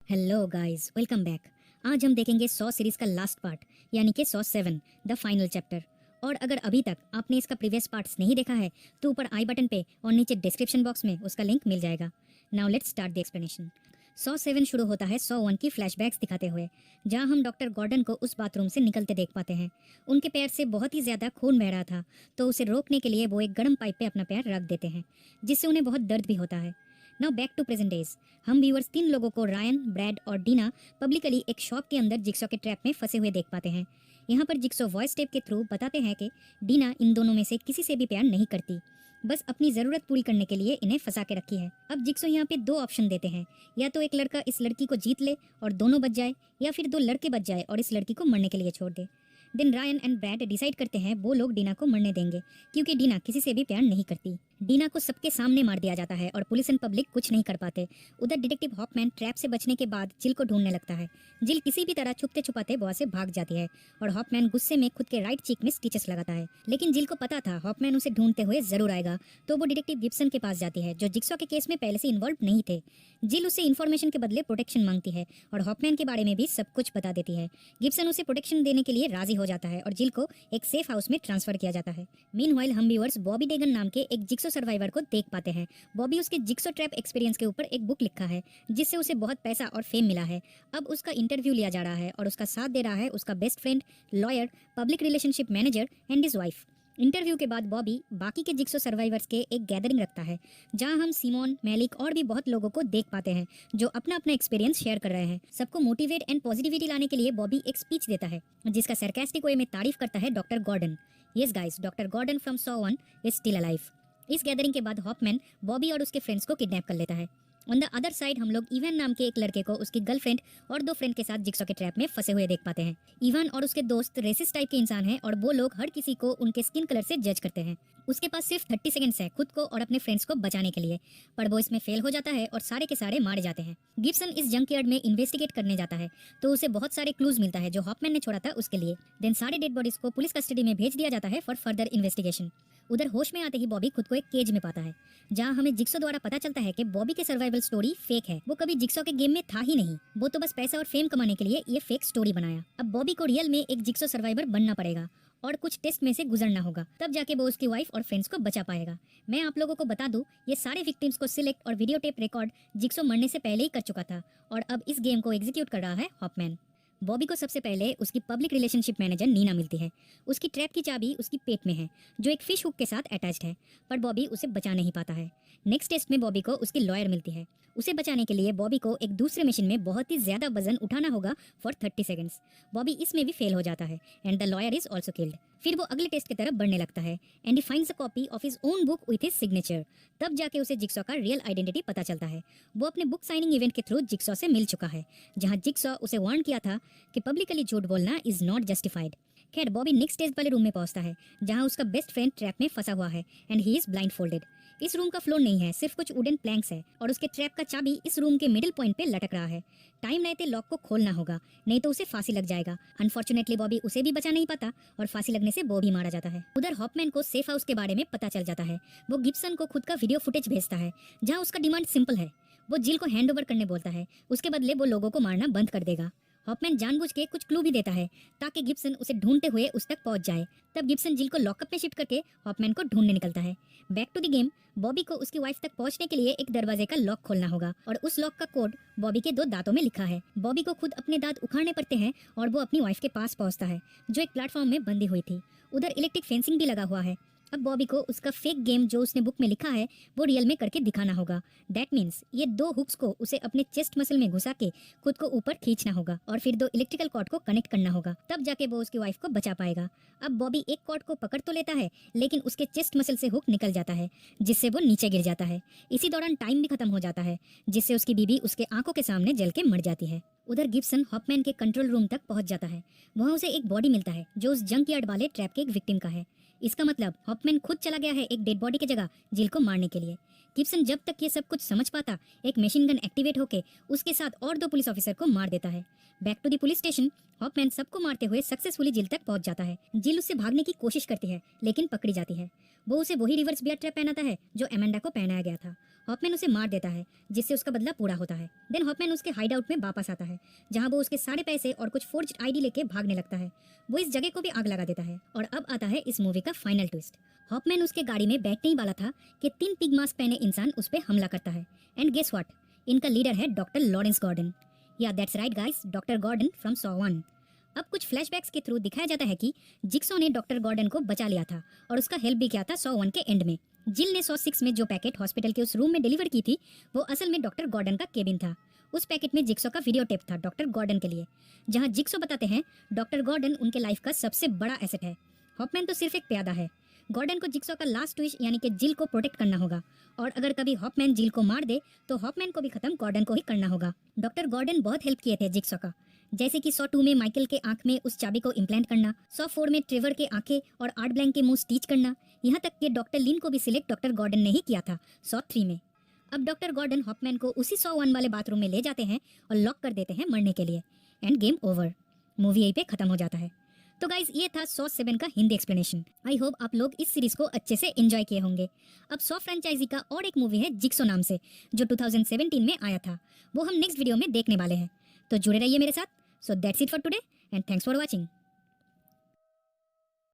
Hello guys, welcome back. आज हम देखेंगे सॉ सीरीज का लास्ट पार्ट यानी कि सॉ 7 द फाइनल चैप्टर। और अगर अभी तक आपने इसका प्रीवियस पार्ट्स नहीं देखा है तो ऊपर आई बटन पे और नीचे डिस्क्रिप्शन बॉक्स में उसका लिंक मिल जाएगा। Now let's start the explanation. Saw 7 शुरू होता है सॉ 1 की फ्लैशबैक्स दिखाते हुए, जहां हम डॉक्टर गॉर्डन को उस बाथरूम से निकलते देख पाते हैं। उनके पैर से बहुत ही ज्यादा खून बह रहा था, तो उसे रोकने के लिए वो एक गर्म पाइप पे अपना पैर रख देते हैं, जिससे उन्हें बहुत दर्द भी होता है। Now back to present days. हम व्यूअर्स 3 लोगों को रायन, ब्रैड और डीना पब्लिकली एक शॉप के अंदर जिक्सॉ के ट्रैप में फंसे हुए देख पाते हैं। यहाँ पर जिक्सॉ वॉइस टेप के थ्रू बताते हैं कि डीना इन दोनों में से किसी से भी प्यार नहीं करती, बस अपनी जरूरत पूरी करने के लिए इन्हें फंसा के रखी है। अब जिक्सॉ यहाँ पे 2 ऑप्शन देते हैं, या तो एक लड़का इस लड़की को जीत ले और दोनों बच जाए, या फिर 2 लड़के बच जाए और इस लड़की को मरने के लिए छोड़ दे। Then Ryan and Brad decide करते हैं वो लोग डीना को मरने देंगे, क्योंकि डीना किसी से भी प्यार नहीं करती। डीना को सबके सामने मार दिया जाता है और पुलिस एंड पब्लिक कुछ नहीं कर पाते। उधर डिटेक्टिव हॉपमैन ट्रैप से बचने के बाद जिल को ढूंढने लगता है। जिल किसी भी तरह छुपते छुपाते वहां से भाग जाती है और हॉपमैन गुस्से में खुद के राइट चीक में स्टिचेस लगाता है। लेकिन जिल को पता था हॉपमैन उसे ढूंढते हुए जरूर आएगा, तो वो डिटेक्टिव गिब्सन के पास जाती है, जो जिक्सॉ के केस में पहले से इन्वॉल्व नहीं थे। जिल उससे इन्फॉर्मेशन के बदले प्रोटेक्शन मांगती है और हॉपमैन के बारे में भी सब कुछ बता देती है। गिब्सन उसे प्रोटेक्शन देने के लिए राजी हो जाता है और जिल को एक सेफ हाउस में ट्रांसफर किया जाता है। मीनवाइल हम व्यूअर्स बॉबी डेगन नाम के एक जिक्सॉ सर्वाइवर को देख पाते हैं। बॉबी उसके जिक्सॉ ट्रैप एक्सपीरियंस के ऊपर एक बुक लिखा है, जिससे उसे बहुत पैसा और फेम मिला है। अब उसका इंटरव्यू लिया जा रहा है और उसका साथ दे रहा है उसका best friend, lawyer, public relationship manager and his wife. Interview के बाद बॉबी बाकी के जिक्सॉ सर्वाइवर्स के एक गैदरिंग रखता है, जहां हम सिमोन, मेलिक और भी बहुत लोगों को देख पाते हैं जो अपना अपना एक्सपीरियंस शेयर कर रहे हैं। सबको मोटिवेट एंड पॉजिटिविटी लाने के लिए बॉबी एक स्पीच देता है, जिसका सरकास्टिक वे में तारीफ करता है doctor Gordon. Yes guys, doctor Gordon from Saw 1 is still alive. इस गैदरिंग के बाद हॉपमैन बॉबी और उसके फ्रेंड्स को किडनैप कर लेता है। ऑन द अदर साइड हम लोग इवान नाम के एक लड़के को उसकी गर्लफ्रेंड और 2 फ्रेंड के साथ जिक्सॉ के ट्रैप में फंसे हुए देख पाते हैं। इवान और उसके दोस्त रेसिस्ट टाइप के इंसान हैं और वो लोग हर किसी को उनके स्किन कलर से जज करते हैं। उसके पास सिर्फ 30 सेकंड्स है खुद को और अपने फ्रेंड्स को बचाने के लिए, पर वो इसमें फेल हो जाता है और सारे के सारे मारे जाते हैं। गिब्सन इस जंकयार्ड में इन्वेस्टिगेट करने जाता है, तो उसे बहुत सारे क्लूज मिलता है जो हॉपमैन ने छोड़ा था उसके लिए। देन सारे डेड बॉडीज को पुलिस कस्टडी में भेज दिया जाता है फॉर फर्दर इन्वेस्टिगेशन। उधर होश में आते ही बॉबी खुद को एक केज में पाता है, जहां हमें जिक्सॉ द्वारा पता चलता है कि बॉबी के सर्वाइवल स्टोरी फेक है। वो कभी जिक्सॉ के गेम में था ही नहीं, वो तो बस पैसा और फेम कमाने के लिए ये फेक स्टोरी बनाया। अब बॉबी को रियल में एक जिक्सॉ सर्वाइवर बनना पड़ेगा और कुछ टेस्ट में से गुजरना होगा, तब जाके वो उसकी वाइफ और फ्रेंड्स को बचा पाएगा। मैं आप लोगों को बता दूं, ये सारे विक्टिम्स को सिलेक्ट और वीडियो टेप रिकॉर्ड जिक्सॉ मरने से पहले ही कर चुका था और अब इस गेम को एग्जीक्यूट कर रहा है हॉपमैन। बॉबी को सबसे पहले उसकी पब्लिक रिलेशनशिप मैनेजर नीना मिलती है। उसकी ट्रैप की चाबी उसकी पेट में है, जो एक फिश हुक के साथ अटैच्ड है, पर बॉबी उसे बचा नहीं पाता है। नेक्स्ट टेस्ट में बॉबी को उसकी लॉयर मिलती है। उसे बचाने के लिए बॉबी को एक दूसरे मशीन में बहुत ही ज्यादा वजन उठाना होगा फॉर 30 सेकंड्स। बॉबी इसमें भी फेल हो जाता है and the lawyer is also killed. फिर वो अगले टेस्ट की तरफ बढ़ने लगता है and he finds a copy of his own book with his signature. तब जाके उसे जिक्सॉ का रियल आइडेंटिटी पता चलता है। वो अपने बुक साइनिंग इवेंट के थ्रू जिक्सॉ से मिल चुका है, जहां जिक्सॉ उसे वार्न किया था कि पब्लिकली झूठ बोलना इज नॉट जस्टिफाइड। खैर बॉबी नेक्स्ट स्टेज वाले रूम में पहुंचता है, जहां उसका बेस्ट फ्रेंड ट्रैप में फंसा हुआ है and he is blind folded. इस रूम का फ्लोर नहीं है, सिर्फ कुछ वुडन प्लैंक्स है और उसके ट्रैप का चाबी इस रूम के मिडिल पॉइंट पे लटक रहा है। टाइम रहते लॉक को खोलना होगा, नहीं तो उसे फांसी लग जाएगा। अनफॉर्चुनेटली बॉबी उसे भी बचा नहीं पाता और फांसी लगने से वो भी मारा जाता है। उधर हॉपमैन को सेफ हाउस के बारे में पता चल जाता है। वो गिब्सन को खुद का वीडियो फुटेज भेजता है, जहाँ उसका डिमांड सिंपल है, वो जिल को हैंड ओवर करने बोलता है। उसके बदले वो लोगों को मारना बंद कर देगा। हॉपमैन जानबूझ के कुछ क्लू भी देता है ताकि गिब्सन उसे ढूंढते हुए उस तक पहुंच जाए। तब गिब्सन जिल को लॉकअप में शिफ्ट करके हॉपमैन को ढूंढने निकलता है। Back to the game. Bobby को उसकी वाइफ तक पहुंचने के लिए एक दरवाजे का लॉक खोलना होगा और उस लॉक का कोड बॉबी के 2 दांतों में लिखा है। बॉबी को खुद अपने दांत उखाड़ने पड़ते हैं और वो अपनी वाइफ के पास पहुंचता है, जो एक प्लेटफॉर्म में बंधी हुई थी। उधर इलेक्ट्रिक फेंसिंग भी लगा हुआ है। अब बॉबी को उसका फेक गेम जो उसने बुक में लिखा है वो रियल में करके दिखाना होगा। दैट मीन्स ये 2 हुक्स को उसे अपने चेस्ट मसल में घुसा के खुद को ऊपर खींचना होगा और फिर 2 इलेक्ट्रिकल कॉर्ड को कनेक्ट करना होगा, तब जाके वो उसकी वाइफ को बचा पाएगा। अब बॉबी एक कॉर्ड को पकड़ तो लेता है, लेकिन उसके चेस्ट मसल से हुक निकल जाता है, जिससे वो नीचे गिर जाता है। इसी दौरान टाइम भी खत्म हो जाता है, जिससे उसकी बीबी उसके आंखों के सामने जल के मर जाती है। उधर गिब्सन हॉपमैन के कंट्रोल रूम तक पहुंच जाता है। वहाँ उसे एक बॉडी मिलता है जो उस जंकयार्ड वाले ट्रैप के एक विक्टिम का है। इसका मतलब हॉपमैन खुद चला गया है एक डेड बॉडी की जगह जिल को मारने के लिए। गिब्सन जब तक ये सब कुछ समझ पाता, एक मशीन गन एक्टिवेट होके उसके साथ और 2 पुलिस ऑफिसर को मार देता है। Back to the police station. Hopman सबको मारते हुए सक्सेसफुली जिल तक पहुंच जाता है। जिल उससे भागने की कोशिश करती है, लेकिन पकड़ी जाती है। वो उसे वही रिवर्स बियर ट्रैप पहनाता है जो एमेंडा को पहनाया गया था। हॉपमैन उसे मार देता है जिससे उसका बदला पूरा होता है। देन हॉपमैन उसके हाइड आउट में वापस आता है जहां वो उसके सारे पैसे और कुछ फोर्ज्ड आईडी लेके भागने लगता है। वो इस जगह को भी आग लगा देता है। और अब आता है इस मूवी का फाइनल ट्विस्ट। हॉपमैन उसके गाड़ी में बैठने ही वाला था कि 3 पिग मास्क पहने इंसान उस पर हमला करता है। एंड गेस व्हाट, इनका लीडर है doctor Lawrence Gordon. Yeah that's right guys, doctor Gordon from Saw 1। अब कुछ फ्लैशबैक्स के थ्रू दिखाया जाता है कि जिक्सो ने डॉक्टर गॉर्डन को बचा लिया था और उसका हेल्प भी किया था सॉ 1 के एंड में। जिल ने सॉ 6 में जो पैकेट हॉस्पिटल के उस रूम में डिलीवर की थी वो असल में डॉक्टर गॉर्डन का केबिन था। उस पैकेट में जिक्सो का वीडियो टेप था डॉक्टर गॉर्डन के लिए, जहां जिक्सो बताते हैं डॉक्टर गॉर्डन उनके लाइफ का सबसे बड़ा एसेट है। हॉपमैन तो सिर्फ एक प्यादा है। गॉर्डन को जिक्सो का लास्ट विश यानी कि जिल को प्रोटेक्ट करना होगा और अगर कभी हॉपमैन जिल को मार दे तो हॉपमैन को भी खत्म गॉर्डन को ही करना होगा। डॉक्टर गॉर्डन बहुत हेल्प किए थे जिक्सो का, जैसे कि सॉ 2 में माइकल के आंख में उस चाबी को इम्प्लांट करना, सॉ 4 में ट्रेवर के आंखें और आर्ट ब्लैंक के मुंह स्टिच करना, यहाँ तक कि डॉक्टर लिन को भी सिलेक्ट डॉक्टर गॉर्डन ने ही किया था सॉ 3 में। अब डॉक्टर गॉर्डन हॉपमैन को उसी सॉ 1 वाले बाथरूम में ले जाते हैं और लॉक कर देते हैं मरने के लिए। एंड गेम ओवर, मूवी यहीं पे खत्म हो जाता है। तो गाइज ये था सॉ 7 का हिंदी एक्सप्लेनेशन। आई होप आप लोग इस सीरीज को अच्छे से एंजॉय किए होंगे। अब सॉ फ्रेंचाइजी का और एक मूवी है जिक्सो नाम से जो 2017 में आया था, वो हम नेक्स्ट वीडियो में देखने वाले हैं। तो जुड़े रहिए मेरे साथ। So that's it for today and thanks for watching.